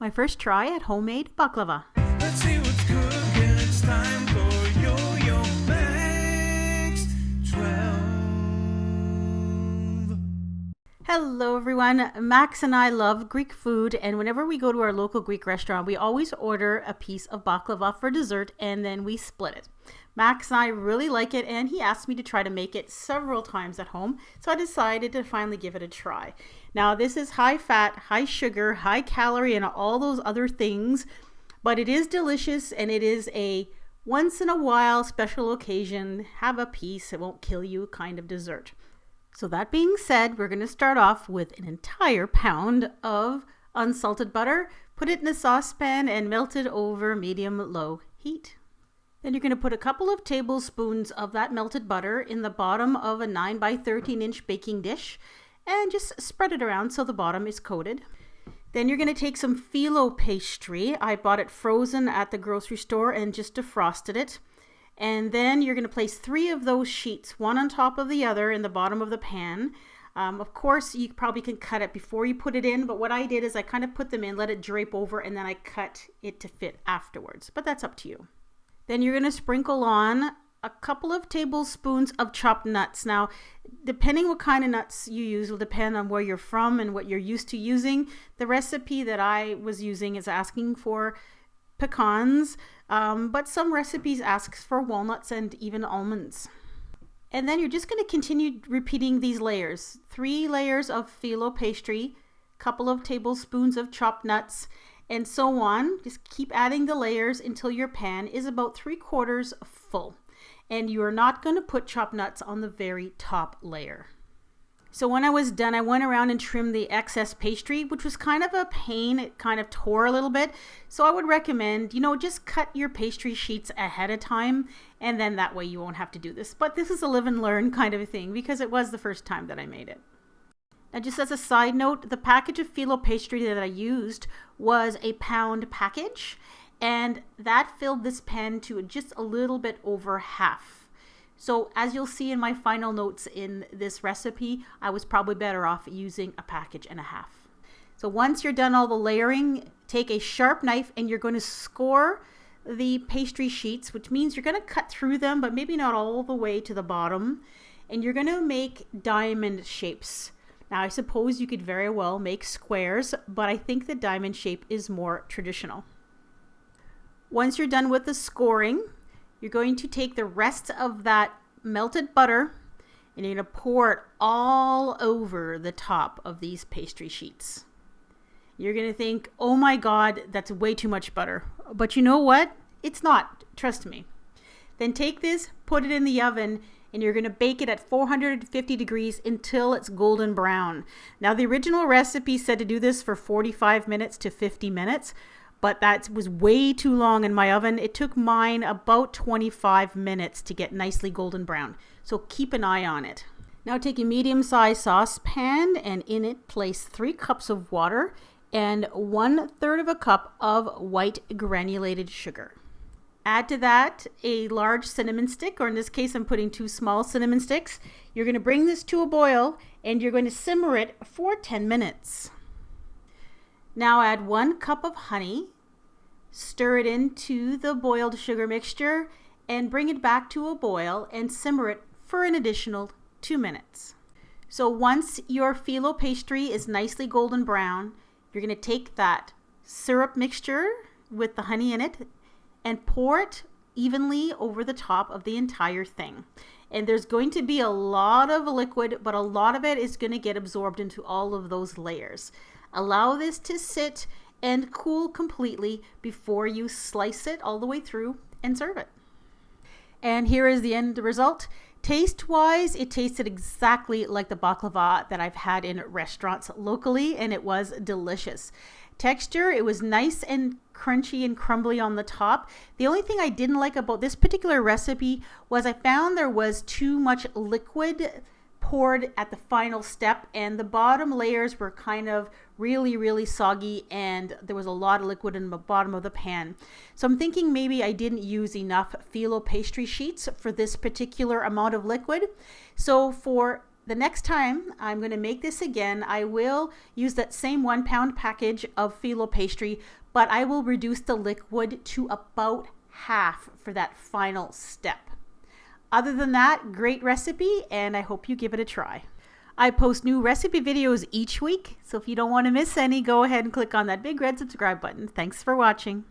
My first try at homemade baklava. Let's see what's cooking. It's time for yoyomax12. Hello everyone, Max and I love Greek food, and whenever we go to our local Greek restaurant, we always order a piece of baklava for dessert and then we split it. Max and I really like it, and he asked me to try to make it several times at home, so I decided to finally give it a try. Now this is high fat, high sugar, high calorie, and all those other things, but it is delicious, and it is a once in a while special occasion, have a piece, it won't kill you kind of dessert. So that being said, we're going to start off with an entire pound of unsalted butter, put it in a saucepan and melt it over medium-low heat. Then you're going to put a couple of tablespoons of that melted butter in the bottom of a 9 by 13 inch baking dish and just spread it around so the bottom is coated. Then you're going to take some phyllo pastry. I bought it frozen at the grocery store and just defrosted it. And then you're going to place 3 of those sheets, one on top of the other in the bottom of the pan. Of course, you probably can cut it before you put it in, but what I did is I kind of put them in, let it drape over, and then I cut it to fit afterwards. But that's up to you. Then you're going to sprinkle on a couple of tablespoons of chopped nuts. Now, depending what kind of nuts you use will depend on where you're from and what you're used to using. The recipe that I was using is asking for pecans, but some recipes ask for walnuts and even almonds. And then you're just going to continue repeating these layers. 3 layers of phyllo pastry, couple of tablespoons of chopped nuts, and so on. Just keep adding the layers until your pan is about 3/4 full. And you are not going to put chopped nuts on the very top layer. So when I was done, I went around and trimmed the excess pastry, which was kind of a pain. It kind of tore a little bit. So I would recommend, just cut your pastry sheets ahead of time, and then that way you won't have to do this. But this is a live and learn kind of a thing because it was the first time that I made it. Now, just as a side note, the package of phyllo pastry that I used was a pound package, and that filled this pan to just a little bit over half. So as you'll see in my final notes in this recipe, I was probably better off using a package and a half. So once you're done all the layering, take a sharp knife and you're going to score the pastry sheets, which means you're going to cut through them, but maybe not all the way to the bottom. And you're going to make diamond shapes. Now, I suppose you could very well make squares, but I think the diamond shape is more traditional. Once you're done with the scoring, you're going to take the rest of that melted butter and you're going to pour it all over the top of these pastry sheets. You're going to think, oh my God, that's way too much butter. But you know what? It's not. Trust me. Then take this, put it in the oven, and you're going to bake it at 450 degrees until it's golden brown. Now, the original recipe said to do this for 45 minutes to 50 minutes, but that was way too long in my oven. It took mine about 25 minutes to get nicely golden brown. So keep an eye on it. Now take a medium-sized saucepan and in it place 3 cups of water and 1/3 of a cup of white granulated sugar. Add to that a large cinnamon stick, or in this case I'm putting 2 small cinnamon sticks. You're going to bring this to a boil and you're going to simmer it for 10 minutes. Now add 1 cup of honey, stir it into the boiled sugar mixture and bring it back to a boil and simmer it for an additional 2 minutes. So once your phyllo pastry is nicely golden brown, you're going to take that syrup mixture with the honey in it and pour it evenly over the top of the entire thing. And there's going to be a lot of liquid, but a lot of it is going to get absorbed into all of those layers. Allow this to sit and cool completely before you slice it all the way through and serve it. And here is the end result. Taste-wise, it tasted exactly like the baklava that I've had in restaurants locally, and it was delicious. Texture, it was nice and crunchy and crumbly on the top. The only thing I didn't like about this particular recipe was I found there was too much liquid poured at the final step, and the bottom layers were kind of really soggy, and there was a lot of liquid in the bottom of the pan. So I'm thinking maybe I didn't use enough phyllo pastry sheets for this particular amount of liquid. So for The next time I'm going to make this again, I will use that same 1 pound package of phyllo pastry, but I will reduce the liquid to about half for that final step. Other than that, great recipe, and I hope you give it a try. I post new recipe videos each week, so if you don't want to miss any, go ahead and click on that big red subscribe button. Thanks for watching.